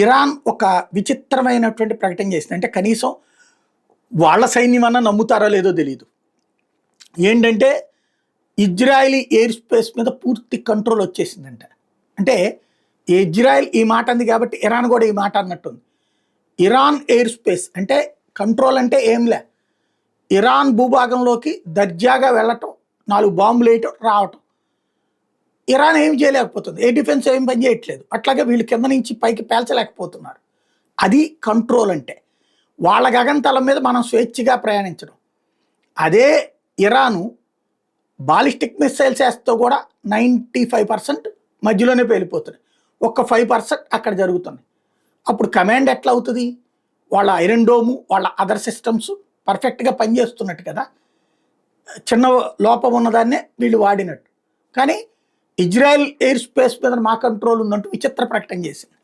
Iran ఒక విచిత్రమైనటువంటి ప్రకటన చేసింది. అంటే కనీసం వాళ్ళ సైన్యం అన్నా నమ్ముతారో లేదో తెలియదు. ఏంటంటే ఇజ్రాయిలీ ఎయిర్ స్పేస్ మీద పూర్తి కంట్రోల్ వచ్చేసిందంట. అంటే ఇజ్రాయెల్ ఈ మాట అంది కాబట్టి ఇరాన్ కూడా ఈ మాట అన్నట్టుంది. ఇరాన్ ఎయిర్ స్పేస్ అంటే కంట్రోల్ అంటే ఏంలే, ఇరాన్ భూభాగంలోకి దర్జాగా వెళ్ళటం, 4 బాంబులు వేయటం, రావటం. ఇరాన్ ఏం చేయలేకపోతుంది, ఏ డిఫెన్స్ ఏం పని చేయట్లేదు. అట్లాగే వీళ్ళు కింద నుంచి పైకి పేల్చలేకపోతున్నారు. అది కంట్రోల్ అంటే. వాళ్ళ గగనతలం మీద మనం స్వేచ్ఛగా ప్రయాణించడం. అదే ఇరాను బాలిస్టిక్ మిసైల్స్ వేస్తూ కూడా 95% మధ్యలోనే పేలిపోతుంది. ఒక్క 5% అక్కడ జరుగుతుంది. అప్పుడు కమాండ్ ఎట్లా అవుతుంది? వాళ్ళ ఐరన్ డోము, వాళ్ళ అదర్ సిస్టమ్స్ పర్ఫెక్ట్గా పనిచేస్తున్నట్టు కదా, చిన్న లోపం ఉన్నదాన్నే వీళ్ళు వాడినట్టు. కానీ ఇజ్రాయెల్ ఎయిర్ స్పేస్ మీద మా కంట్రోల్ ఉందంటూ విచిత్ర ప్రకటన చేసింది.